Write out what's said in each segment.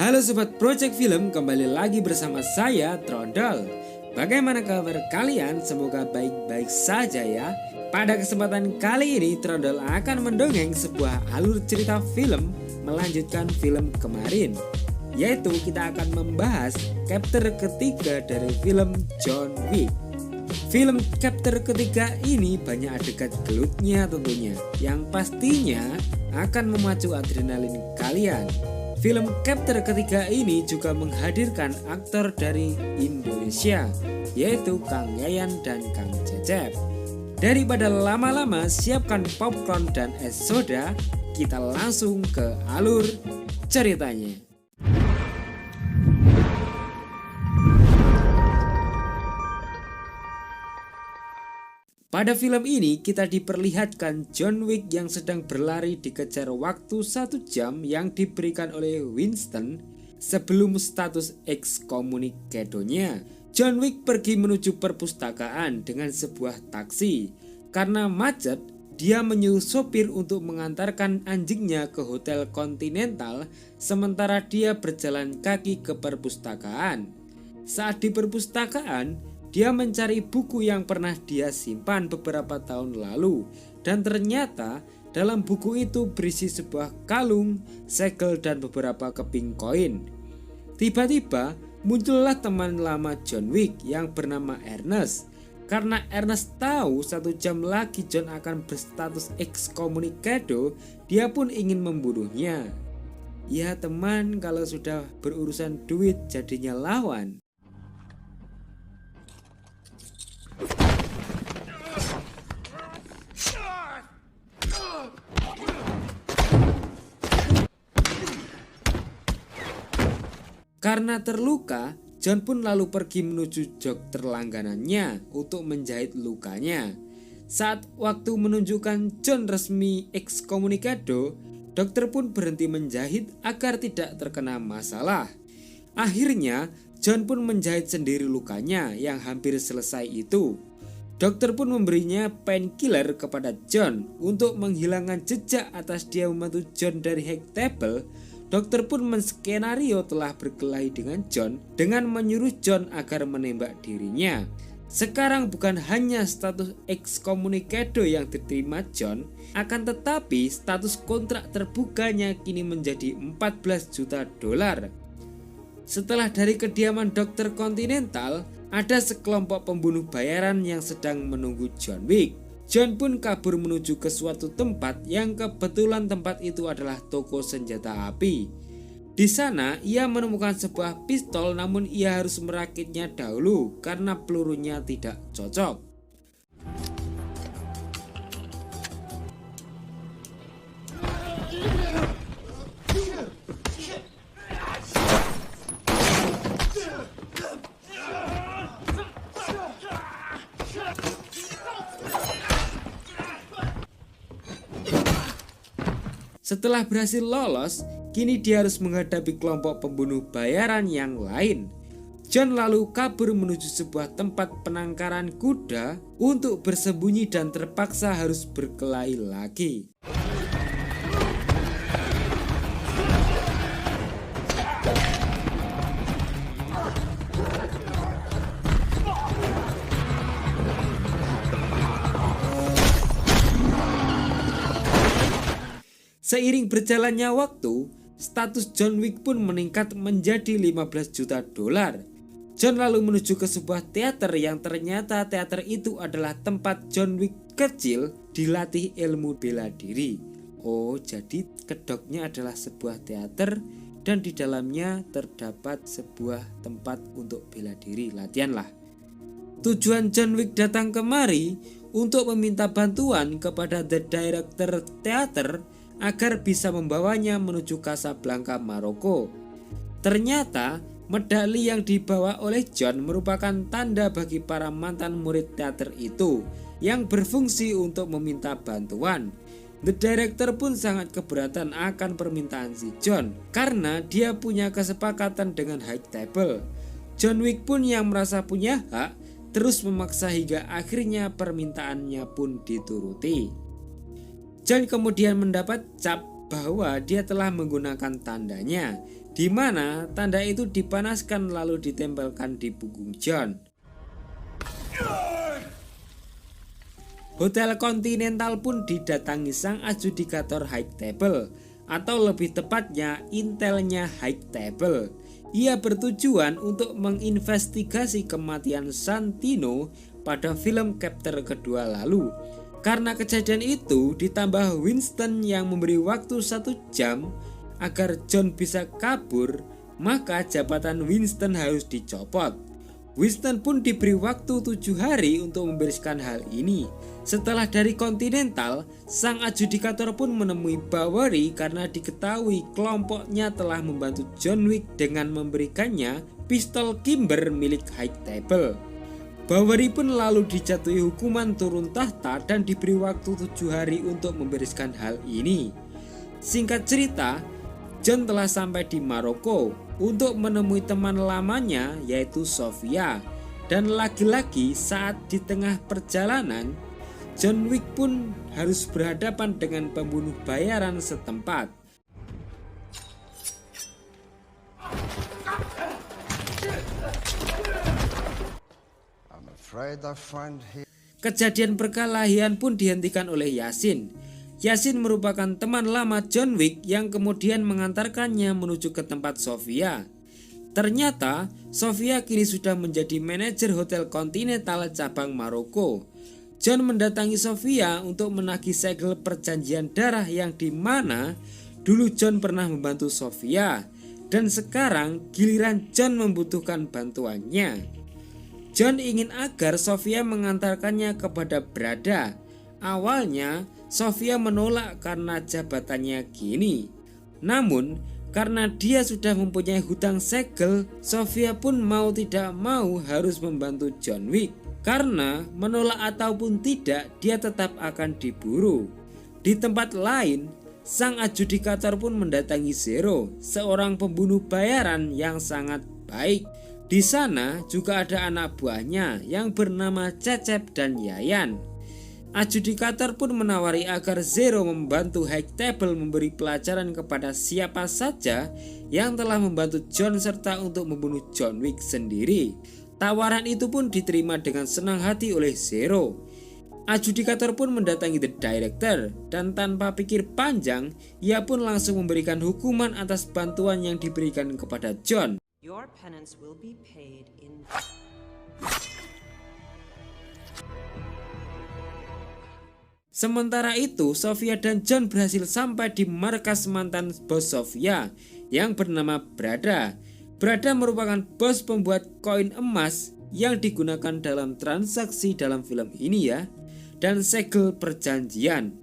Halo Sobat Project Film, kembali lagi bersama saya Trondol. Bagaimana kabar kalian? Semoga baik-baik saja ya. Pada kesempatan kali ini Trondol akan mendongeng sebuah alur cerita film melanjutkan film kemarin, yaitu kita akan membahas chapter ketiga dari film John Wick. Film chapter ketiga ini banyak adegan gelutnya tentunya, yang pastinya akan memacu adrenalin kalian. Film chapter ketiga ini juga menghadirkan aktor dari Indonesia, yaitu Kang Yayan dan Kang Cecep. Daripada lama-lama, siapkan popcorn dan es soda, kita langsung ke alur ceritanya. Pada film ini kita diperlihatkan John Wick yang sedang berlari dikejar waktu 1 jam yang diberikan oleh Winston sebelum status excommunicado-nya. John Wick pergi menuju perpustakaan dengan sebuah taksi. Karena macet, dia menyuruh sopir untuk mengantarkan anjingnya ke Hotel Continental sementara dia berjalan kaki ke perpustakaan. Saat di perpustakaan, dia mencari buku yang pernah dia simpan beberapa tahun lalu, dan ternyata dalam buku itu berisi sebuah kalung, segel, dan beberapa keping koin. Tiba-tiba muncullah teman lama John Wick yang bernama Ernest. Karena Ernest tahu 1 jam lagi John akan berstatus excommunicado, dia pun ingin membunuhnya. Ya teman, kalau sudah berurusan duit jadinya lawan. Karena terluka, John pun lalu pergi menuju dokter langganannya untuk menjahit lukanya. Saat waktu menunjukkan John resmi excommunicado, dokter pun berhenti menjahit agar tidak terkena masalah. Akhirnya, John pun menjahit sendiri lukanya yang hampir selesai itu. Dokter pun memberinya painkiller kepada John untuk menghilangkan jejak atas dia membantu John dari hack table. Dokter pun menskenario telah berkelahi dengan John dengan menyuruh John agar menembak dirinya. Sekarang bukan hanya status excommunicado yang diterima John, akan tetapi status kontrak terbukanya kini menjadi 14 juta dolar. Setelah dari kediaman dokter Continental, ada sekelompok pembunuh bayaran yang sedang menunggu John Wick. John pun kabur menuju ke suatu tempat yang kebetulan tempat itu adalah toko senjata api. Di sana ia menemukan sebuah pistol, namun ia harus merakitnya dahulu karena pelurunya tidak cocok. Setelah berhasil lolos, kini dia harus menghadapi kelompok pembunuh bayaran yang lain. John lalu kabur menuju sebuah tempat penangkaran kuda untuk bersembunyi dan terpaksa harus berkelahi lagi. Seiring berjalannya waktu, status John Wick pun meningkat menjadi 15 juta dolar. John lalu menuju ke sebuah teater yang ternyata teater itu adalah tempat John Wick kecil dilatih ilmu bela diri. Oh, jadi kedoknya adalah sebuah teater dan di dalamnya terdapat sebuah tempat untuk bela diri, latihan lah. Tujuan John Wick datang kemari untuk meminta bantuan kepada the director teater agar bisa membawanya menuju Casablanca, Maroko. Ternyata medali yang dibawa oleh John merupakan tanda bagi para mantan murid teater itu yang berfungsi untuk meminta bantuan. The director pun sangat keberatan akan permintaan si John karena dia punya kesepakatan dengan high table. John Wick pun yang merasa punya hak terus memaksa hingga akhirnya permintaannya pun dituruti. John kemudian mendapat cap bahwa dia telah menggunakan tandanya. di mana tanda itu dipanaskan lalu ditempelkan di punggung John. Hotel Continental pun didatangi sang adjudikator High Table, atau lebih tepatnya intelnya High Table. Ia bertujuan untuk menginvestigasi kematian Santino pada film Captor kedua lalu. Karena kejadian itu ditambah Winston yang memberi waktu 1 jam agar John bisa kabur, maka jabatan Winston harus dicopot. Winston pun diberi waktu 7 hari untuk membereskan hal ini. Setelah dari Continental, sang adjudikator pun menemui Bowery karena diketahui kelompoknya telah membantu John Wick dengan memberikannya pistol Kimber milik High Table. Bowery pun lalu dijatuhi hukuman turun tahta dan diberi waktu 7 hari untuk membereskan hal ini. Singkat cerita, John telah sampai di Maroko untuk menemui teman lamanya yaitu Sofia. Dan lagi-lagi saat di tengah perjalanan, John Wick pun harus berhadapan dengan pembunuh bayaran setempat. Kejadian perkelahian pun dihentikan oleh Yasin. Yasin merupakan teman lama John Wick yang kemudian mengantarkannya menuju ke tempat Sofia. Ternyata Sofia kini sudah menjadi manajer Hotel Continental cabang Maroko. John mendatangi Sofia untuk menagih segel perjanjian darah yang dimana dulu John pernah membantu Sofia, dan sekarang giliran John membutuhkan bantuannya. John ingin agar Sofia mengantarkannya kepada Brada. Awalnya Sofia menolak karena jabatannya gini. Namun karena dia sudah mempunyai hutang segel, Sofia pun mau tidak mau harus membantu John Wick. Karena menolak ataupun tidak, dia tetap akan diburu. Di tempat lain, sang adjudikator pun mendatangi Zero, seorang pembunuh bayaran yang sangat baik. Di sana juga ada anak buahnya yang bernama Cecep dan Yayan. Adjudikator pun menawari agar Zero membantu High Table memberi pelajaran kepada siapa saja yang telah membantu John serta untuk membunuh John Wick sendiri. Tawaran itu pun diterima dengan senang hati oleh Zero. Adjudikator pun mendatangi The Director dan tanpa pikir panjang, ia pun langsung memberikan hukuman atas bantuan yang diberikan kepada John. Your penance will be paid in... Sementara itu, Sofia dan John berhasil sampai di markas mantan bos Sofia yang bernama Brada. Brada merupakan bos pembuat koin emas yang digunakan dalam transaksi dalam film ini ya, dan segel perjanjian.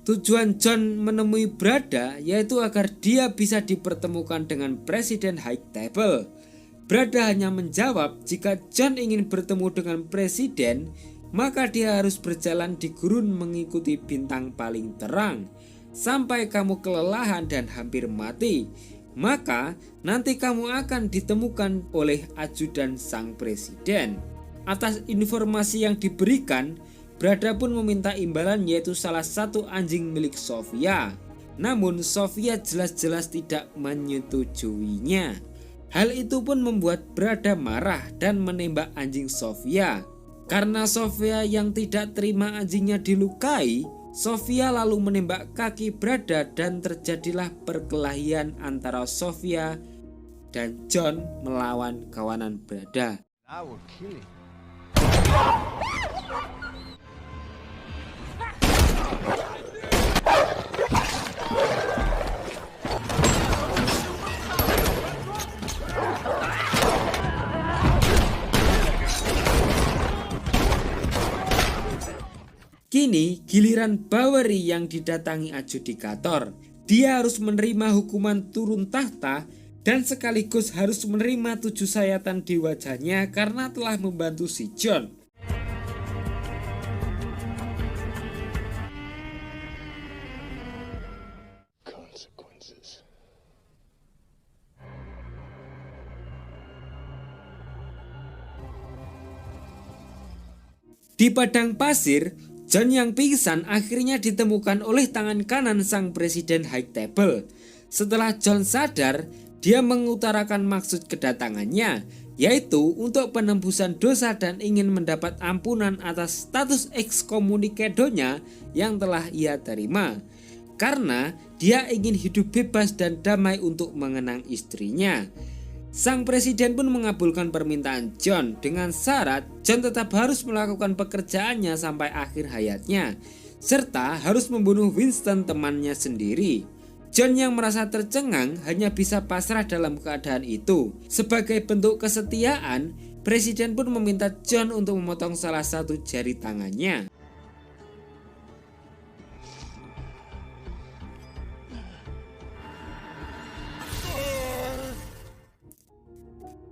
Tujuan John menemui Brada yaitu agar dia bisa dipertemukan dengan Presiden High Table. Brada hanya menjawab jika John ingin bertemu dengan Presiden, maka dia harus berjalan di gurun mengikuti bintang paling terang sampai kamu kelelahan dan hampir mati. Maka nanti kamu akan ditemukan oleh ajudan sang presiden. Atas informasi yang diberikan, Brada pun meminta imbalan yaitu salah satu anjing milik Sofia. Namun Sofia jelas-jelas tidak menyetujuinya. Hal itu pun membuat Brada marah dan menembak anjing Sofia. Karena Sofia yang tidak terima anjingnya dilukai, Sofia lalu menembak kaki Brada dan terjadilah perkelahian antara Sofia dan John melawan kawanan Brada. Kini giliran Bowery yang didatangi adjudikator. Dia harus menerima hukuman turun tahta dan sekaligus harus menerima 7 sayatan di wajahnya karena telah membantu si John. Di padang pasir, John yang pingsan akhirnya ditemukan oleh tangan kanan sang presiden High Table. Setelah John sadar, dia mengutarakan maksud kedatangannya, yaitu untuk penembusan dosa dan ingin mendapat ampunan atas status ekskomunikadonya yang telah ia terima. Karena dia ingin hidup bebas dan damai untuk mengenang istrinya. Sang presiden pun mengabulkan permintaan John dengan syarat John tetap harus melakukan pekerjaannya sampai akhir hayatnya, serta harus membunuh Winston temannya sendiri. John yang merasa tercengang hanya bisa pasrah dalam keadaan itu. Sebagai bentuk kesetiaan, presiden pun meminta John untuk memotong salah satu jari tangannya.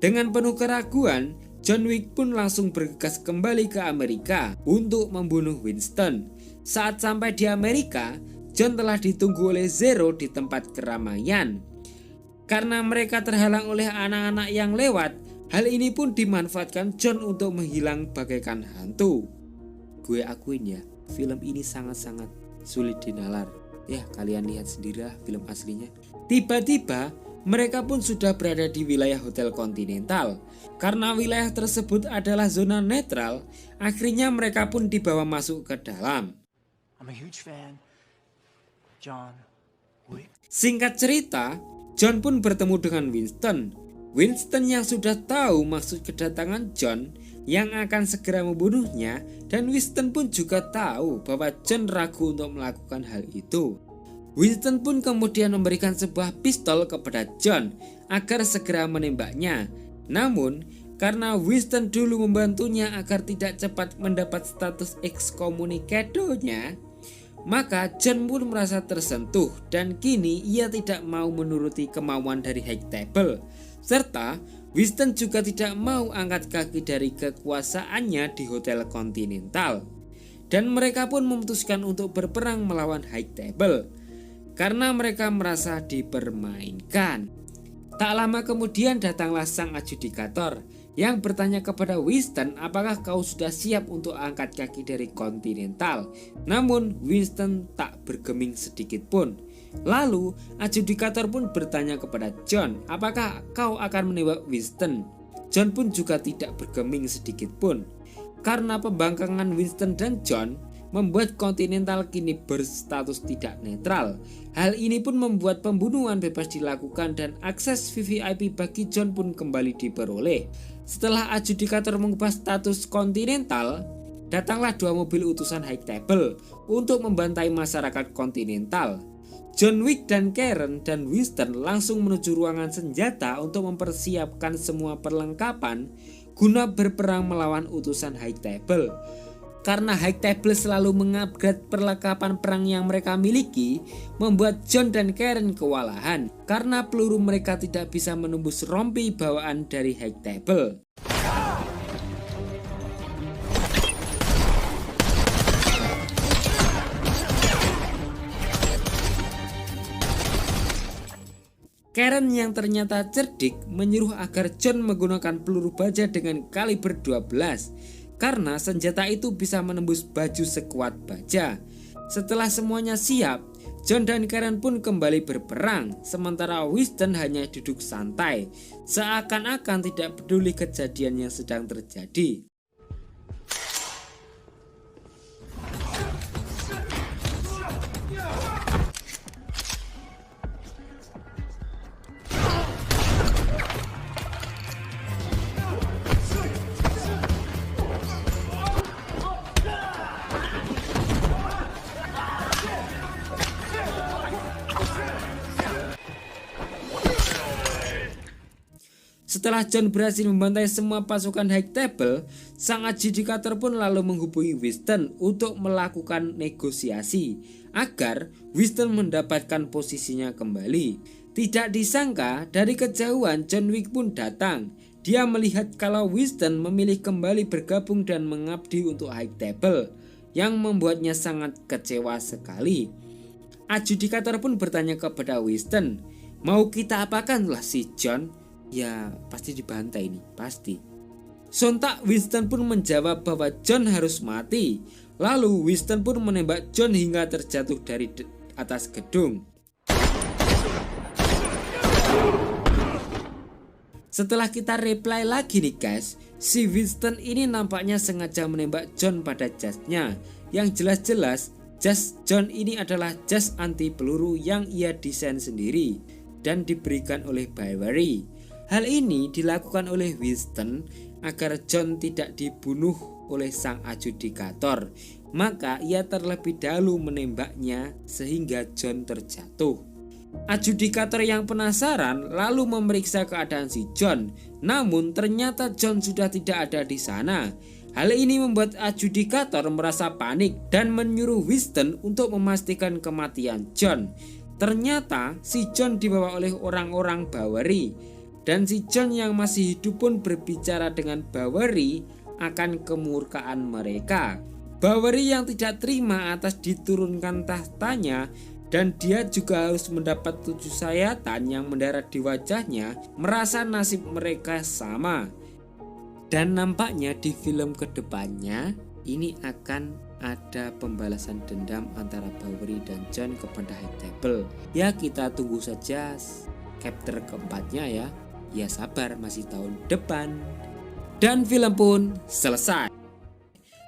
Dengan penuh keraguan, John Wick pun langsung bergegas kembali ke Amerika untuk membunuh Winston. Saat sampai di Amerika, John telah ditunggu oleh Zero di tempat keramaian. Karena mereka terhalang oleh anak-anak yang lewat, hal ini pun dimanfaatkan John untuk menghilang bagaikan hantu. Gue akuin ya, film ini sangat-sangat sulit dinalar. Ya, kalian lihat sendirilah film aslinya. Tiba-tiba mereka pun sudah berada di wilayah Hotel Continental. Karena wilayah tersebut adalah zona netral, akhirnya mereka pun dibawa masuk ke dalam. I'm a huge fan. John Wick. Singkat cerita, John pun bertemu dengan Winston. Winston yang sudah tahu maksud kedatangan John yang akan segera membunuhnya, dan Winston pun juga tahu bahwa John ragu untuk melakukan hal itu. Winston pun kemudian memberikan sebuah pistol kepada John agar segera menembaknya. Namun, karena Winston dulu membantunya agar tidak cepat mendapat status ekskomunikadonya, maka John pun merasa tersentuh dan kini ia tidak mau menuruti kemauan dari High Table. Serta Winston juga tidak mau angkat kaki dari kekuasaannya di Hotel Continental. Dan mereka pun memutuskan untuk berperang melawan High Table karena mereka merasa dipermainkan. Tak lama kemudian datanglah sang adjudikator yang bertanya kepada Winston apakah kau sudah siap untuk angkat kaki dari Continental. Namun Winston tak bergeming sedikit pun. Lalu adjudikator pun bertanya kepada John apakah kau akan menembak Winston. John pun juga tidak bergeming sedikit pun. Karena pembangkangan Winston dan John membuat Continental kini berstatus tidak netral. Hal ini pun membuat pembunuhan bebas dilakukan dan akses VVIP bagi John pun kembali diperoleh. Setelah adjudikator mengubah status Continental, datanglah dua mobil utusan High Table untuk membantai masyarakat Continental. John Wick dan Karen dan Winston langsung menuju ruangan senjata untuk mempersiapkan semua perlengkapan guna berperang melawan utusan High Table. Karena High Table selalu mengupgrade perlengkapan perang yang mereka miliki, membuat John dan Karen kewalahan karena peluru mereka tidak bisa menembus rompi bawaan dari High Table. Karen yang ternyata cerdik menyuruh agar John menggunakan peluru baja dengan kaliber 12 karena senjata itu bisa menembus baju sekuat baja. Setelah semuanya siap, John dan Karen pun kembali berperang, sementara Winston hanya duduk santai, seakan-akan tidak peduli kejadian yang sedang terjadi. Setelah John berhasil membantai semua pasukan High Table, sang adjudikator pun lalu menghubungi Winston untuk melakukan negosiasi agar Winston mendapatkan posisinya kembali. Tidak disangka dari kejauhan John Wick pun datang. Dia melihat kalau Winston memilih kembali bergabung dan mengabdi untuk High Table, yang membuatnya sangat kecewa sekali. Adjudikator pun bertanya kepada Winston, mau kita apakan lah si John? Ya pasti dibantai nih, pasti. Sontak Winston pun menjawab bahwa John harus mati. Lalu Winston pun menembak John hingga terjatuh dari atas gedung. Setelah kita reply lagi nih guys, si Winston ini nampaknya sengaja menembak John pada jasnya. Yang jelas-jelas jas John ini adalah jas anti peluru yang ia desain sendiri dan diberikan oleh Bavaria. Hal ini dilakukan oleh Winston agar John tidak dibunuh oleh sang adjudikator. Maka ia terlebih dahulu menembaknya sehingga John terjatuh. Adjudikator yang penasaran lalu memeriksa keadaan si John. Namun ternyata John sudah tidak ada di sana. Hal ini membuat adjudikator merasa panik dan menyuruh Winston untuk memastikan kematian John. Ternyata si John dibawa oleh orang-orang Bavaria. Dan si John yang masih hidup pun berbicara dengan Bavaria akan kemurkaan mereka. Bavaria yang tidak terima atas diturunkan tahtanya dan dia juga harus mendapat 7 sayatan yang mendarat di wajahnya, merasa nasib mereka sama. Dan nampaknya di film kedepannya ini akan ada pembalasan dendam antara Bavaria dan John kepada High Table. Ya kita tunggu saja chapter keempatnya ya. Ya sabar, masih tahun depan. Dan film pun selesai.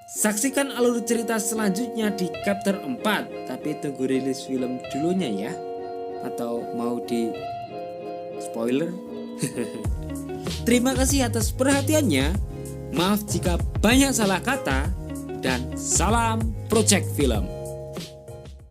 Saksikan alur cerita selanjutnya di chapter 4. Tapi tunggu rilis film dulunya ya. Atau mau di spoiler? Terima kasih atas perhatiannya. Maaf jika banyak salah kata. Dan salam Project Film.